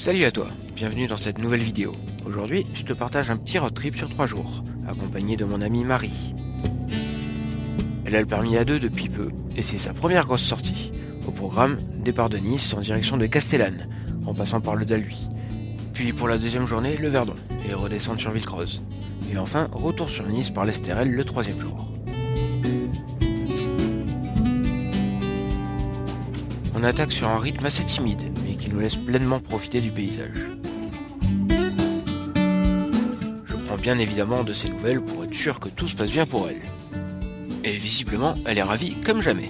Salut à toi, bienvenue dans cette nouvelle vidéo. Aujourd'hui, je te partage un petit road trip sur 3 jours, accompagné de mon amie Marie. Elle a le permis A2 depuis peu, et c'est sa première grosse sortie. Au programme, départ de Nice en direction de Castellane, en passant par le Dalhuy. Puis pour la deuxième journée, le Verdon, et redescendre sur Villecreuse. Et enfin, retour sur Nice par l'Estérel le troisième jour. On attaque sur un rythme assez timide, mais qui nous laisse pleinement profiter du paysage. Je prends bien évidemment de ses nouvelles pour être sûr que tout se passe bien pour elle. Et visiblement, elle est ravie comme jamais.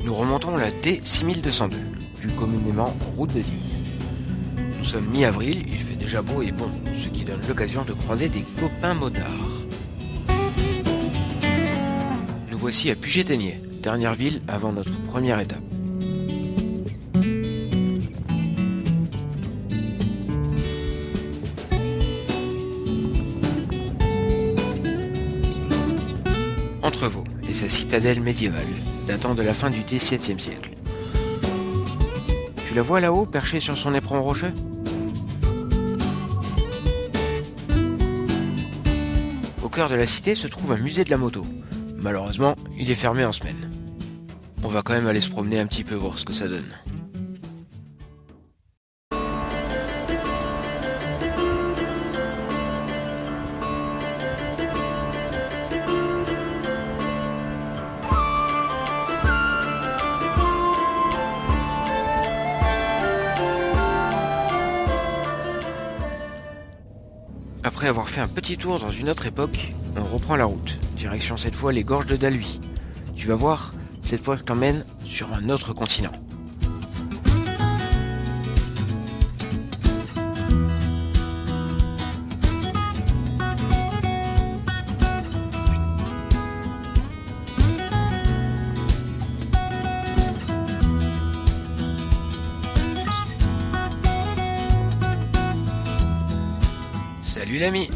Nous remontons la T6202, plus communément route de Digne. Nous sommes mi-avril, il fait déjà beau et bon, ce qui donne l'occasion de croiser des copains motards. Nous voici à Puget-Théniers, dernière ville avant notre première étape. Entrevaux et sa citadelle médiévale, datant de la fin du XVIIe siècle. Tu la vois là-haut, perchée sur son éperon rocheux ? Au cœur de la cité se trouve un musée de la moto. Malheureusement, il est fermé en semaine. On va quand même aller se promener un petit peu voir ce que ça donne. Après avoir fait un petit tour dans une autre époque, on reprend la route, direction cette fois les gorges de Dalhuy. Tu vas voir, cette fois je t'emmène sur un autre continent. Salut l'ami!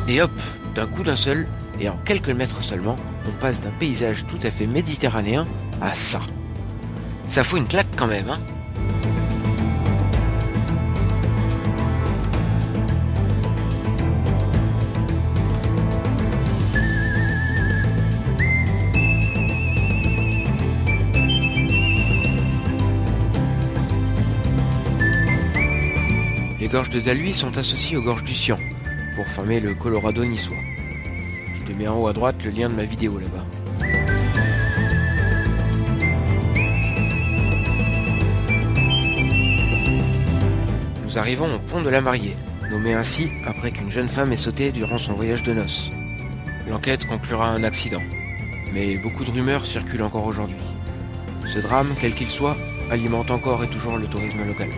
Et hop, d'un coup d'un seul, et en quelques mètres seulement, on passe d'un paysage tout à fait méditerranéen à ça. Ça fout une claque quand même, hein. Les gorges de Dalhuy sont associées aux gorges du Sian, pour former le Colorado niçois. Je te mets en haut à droite le lien de ma vidéo là-bas. Nous arrivons au pont de la Mariée, nommé ainsi après qu'une jeune femme ait sauté durant son voyage de noces. L'enquête conclura à un accident, mais beaucoup de rumeurs circulent encore aujourd'hui. Ce drame, quel qu'il soit, alimente encore et toujours le tourisme local.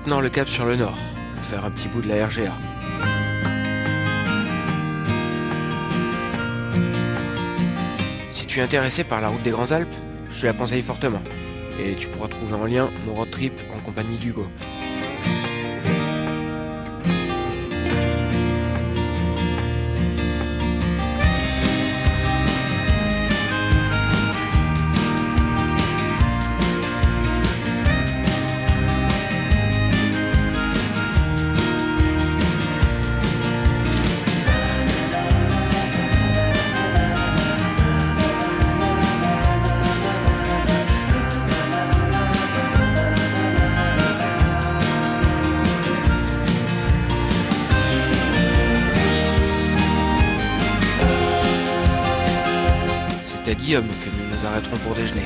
maintenant le cap sur le nord, pour faire un petit bout de la RGA. Si tu es intéressé par la route des Grandes Alpes, je te la conseille fortement. Et tu pourras trouver en lien mon road trip en compagnie d'Hugo. C'est à Guillaume que nous nous arrêterons pour déjeuner.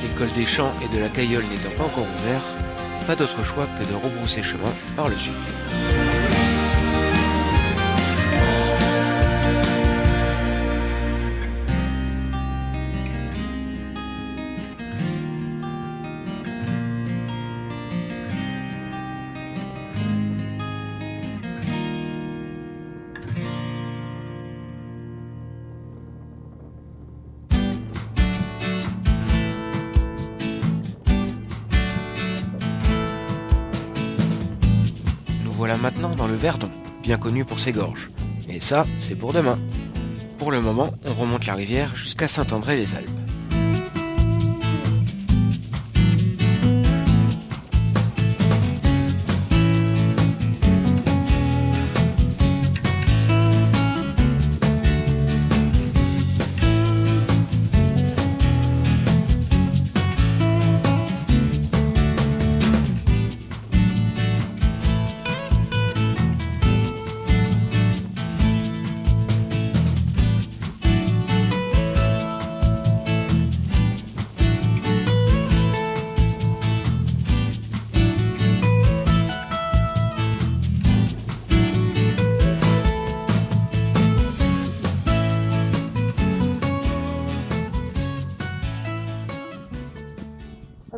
L'école des champs et de la Cailleule n'étant pas encore ouvert, pas d'autre choix que de rebrousser chemin par le sud. Voilà maintenant dans le Verdon, bien connu pour ses gorges. Et ça, c'est pour demain. Pour le moment, on remonte la rivière jusqu'à Saint-André-les-Alpes.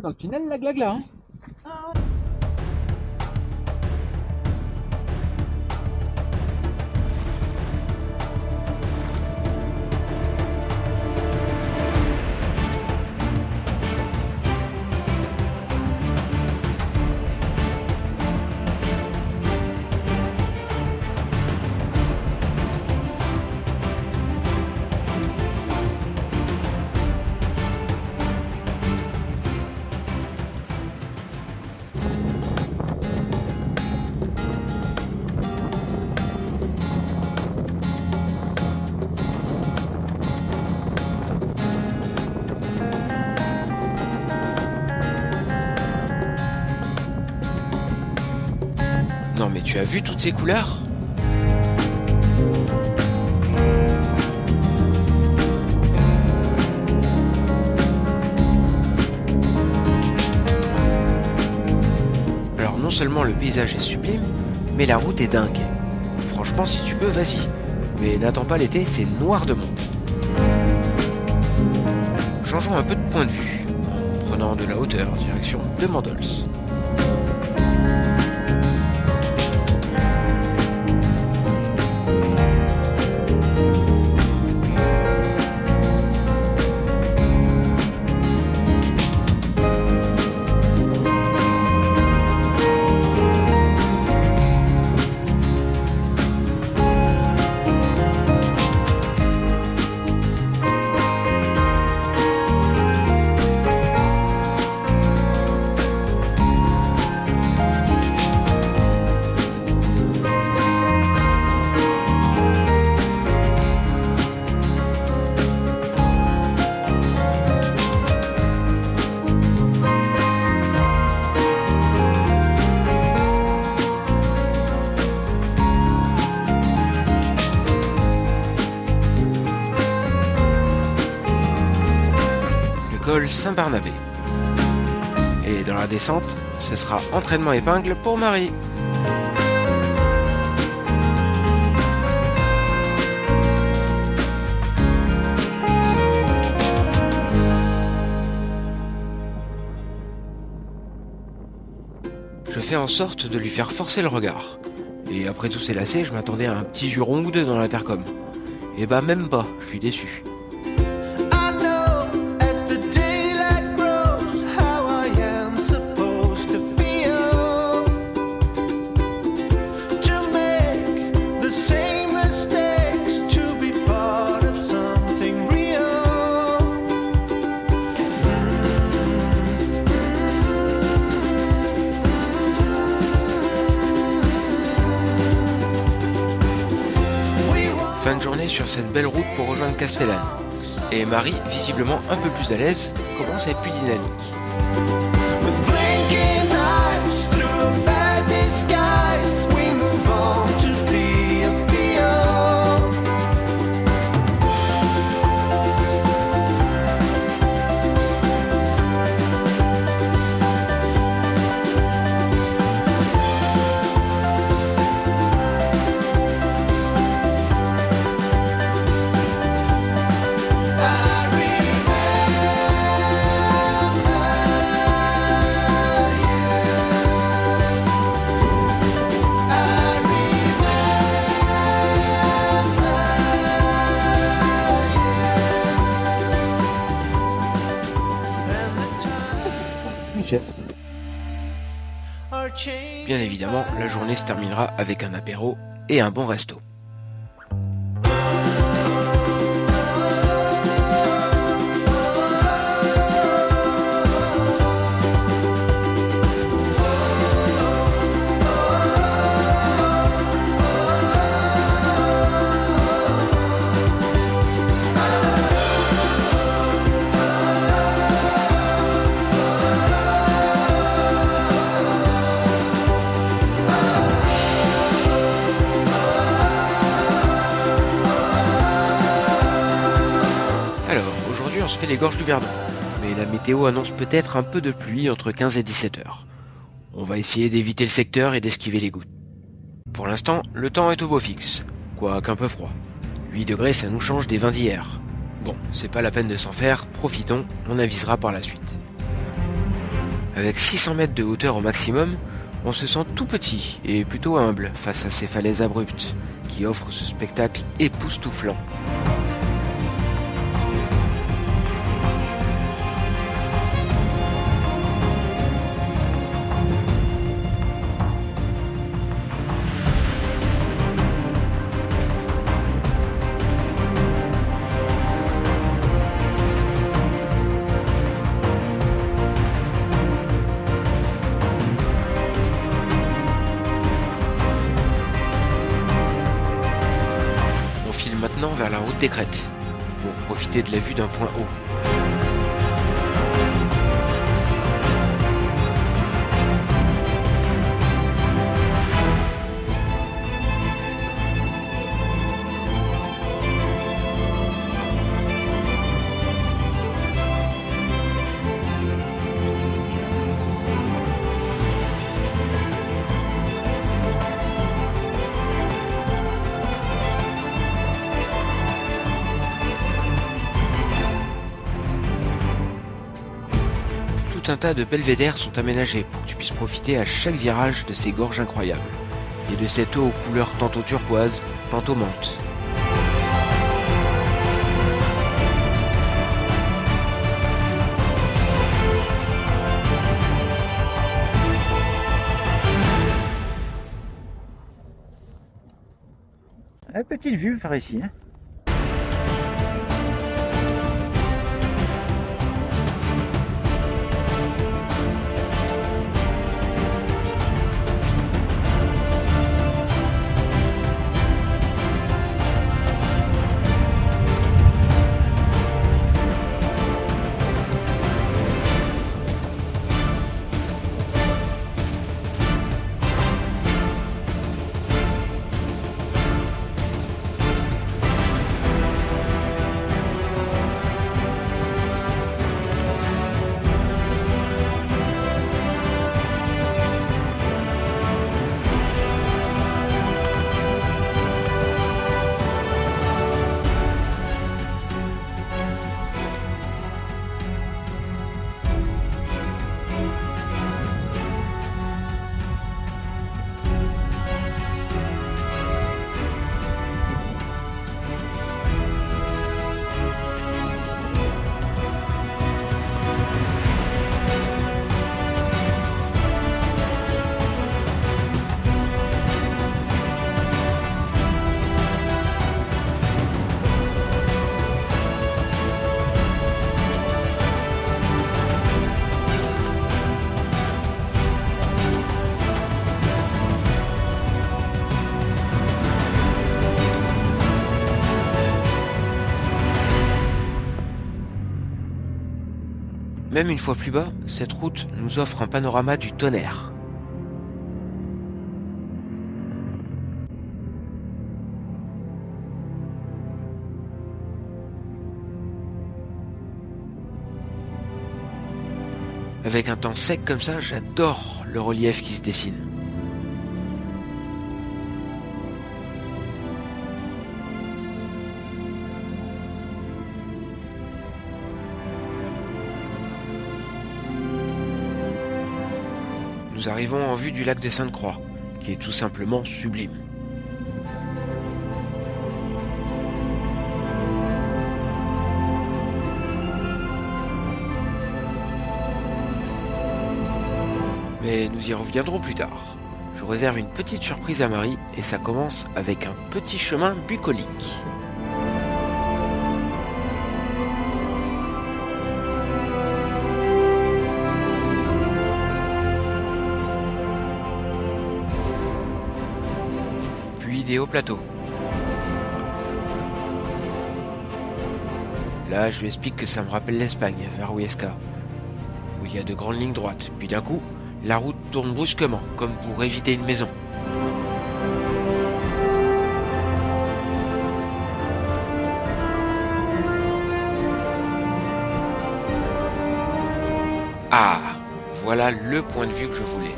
Dans le tunnel, la glagla, hein. Non mais tu as vu toutes ces couleurs ? Alors non seulement le paysage est sublime, mais la route est dingue. Franchement, si tu peux, vas-y. Mais n'attends pas l'été, c'est noir de monde. Changeons un peu de point de vue, en prenant de la hauteur, direction de Mandols. Col Saint-Barnabé. Et dans la descente, ce sera entraînement épingle pour Marie. Je fais en sorte de lui faire forcer le regard. Et après tous ces lacets, je m'attendais à un petit juron ou deux dans l'intercom. Et bah même pas, je suis déçu. Fin de journée sur cette belle route pour rejoindre Castellane. Et Marie, visiblement un peu plus à l'aise, commence à être plus dynamique. Chef. Bien évidemment, la journée se terminera avec un apéro et un bon resto. On se fait les gorges du Verdon, mais la météo annonce peut-être un peu de pluie entre 15 et 17 heures. On va essayer d'éviter le secteur et d'esquiver les gouttes. Pour l'instant, le temps est au beau fixe, quoique un peu froid. 8 degrés, ça nous change des 20 d'hier. Bon, c'est pas la peine de s'en faire, profitons, on avisera par la suite. Avec 600 mètres de hauteur au maximum, on se sent tout petit et plutôt humble face à ces falaises abruptes, qui offrent ce spectacle époustouflant. Maintenant vers la route des crêtes, pour profiter de la vue d'un point haut. Un tas de belvédères sont aménagés pour que tu puisses profiter à chaque virage de ces gorges incroyables et de cette eau aux couleurs tantôt turquoise, tantôt menthe. La petite vue par ici. Hein. Même une fois plus bas, cette route nous offre un panorama du tonnerre. Avec un temps sec comme ça, j'adore le relief qui se dessine. Nous arrivons en vue du lac des Saintes-Croix, qui est tout simplement sublime. Mais nous y reviendrons plus tard. Je réserve une petite surprise à Marie et ça commence avec un petit chemin bucolique. Puis des hauts plateaux. Là, je lui explique que ça me rappelle l'Espagne, vers Huesca, où il y a de grandes lignes droites. Puis d'un coup, la route tourne brusquement, comme pour éviter une maison. Ah, voilà le point de vue que je voulais.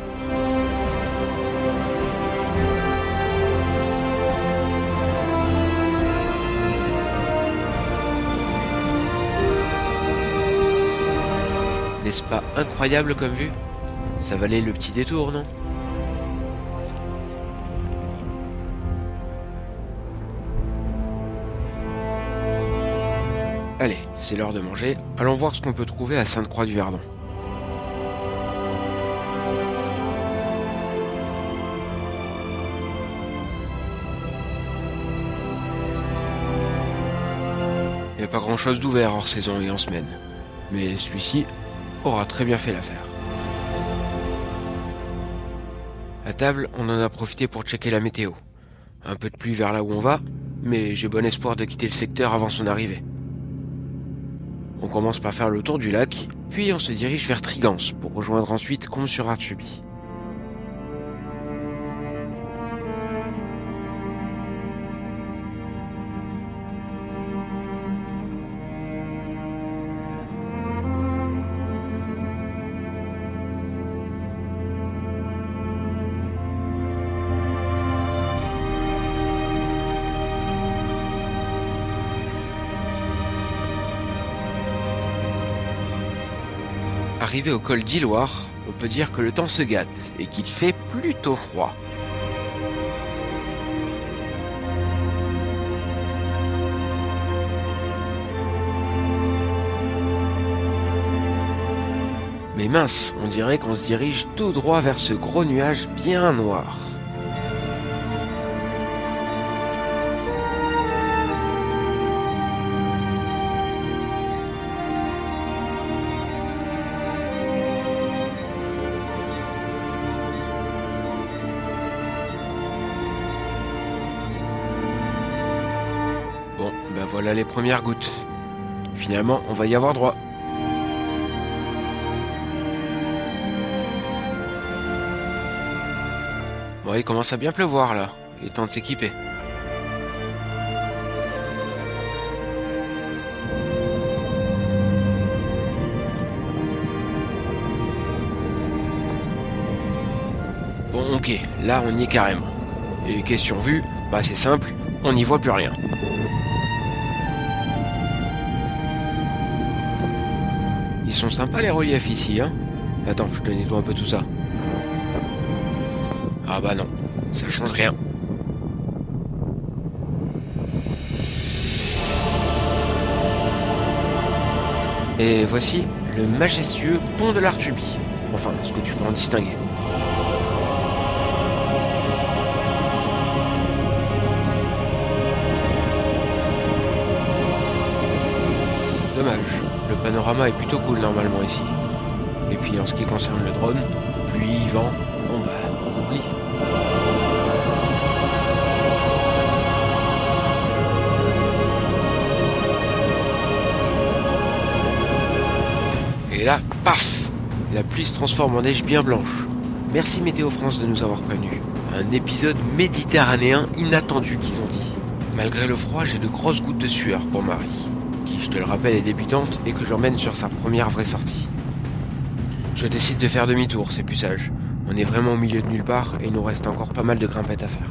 N'est-ce pas incroyable comme vue? Ça valait le petit détour, non? Allez, c'est l'heure de manger. Allons voir ce qu'on peut trouver à Sainte-Croix-du-Verdon. Il n'y a pas grand-chose d'ouvert hors saison et en semaine. Mais celui-ci aura très bien fait l'affaire. À table, on en a profité pour checker la météo. Un peu de pluie vers là où on va, mais j'ai bon espoir de quitter le secteur avant son arrivée. On commence par faire le tour du lac, puis on se dirige vers Trigance pour rejoindre ensuite Commes-sur-Artuby. Arrivé au col d'Illoire, on peut dire que le temps se gâte et qu'il fait plutôt froid. Mais mince, on dirait qu'on se dirige tout droit vers ce gros nuage bien noir. Bon, ben voilà les premières gouttes. Finalement, on va y avoir droit. Bon, il commence à bien pleuvoir là. Il est temps de s'équiper. Bon, ok, là on y est carrément. Et question vue, bah c'est simple, on n'y voit plus rien. Ils sont sympas les reliefs ici, hein. Attends, je te nettoie un peu tout ça. Ah bah non, ça change rien. Et voici le majestueux pont de l'Artuby. Enfin, ce que tu peux en distinguer. Dommage, le panorama est plutôt cool normalement ici. Et puis en ce qui concerne le drone, pluie, vent, bon bah on oublie. Et là, paf! La pluie se transforme en neige bien blanche. Merci Météo France de nous avoir prévenus. Un épisode méditerranéen inattendu qu'ils ont dit. Malgré le froid, j'ai de grosses gouttes de sueur pour Marie, qui, je te le rappelle, est débutante et que j'emmène sur sa première vraie sortie. Je décide de faire demi-tour, c'est plus sage. On est vraiment au milieu de nulle part et il nous reste encore pas mal de grimpettes à faire.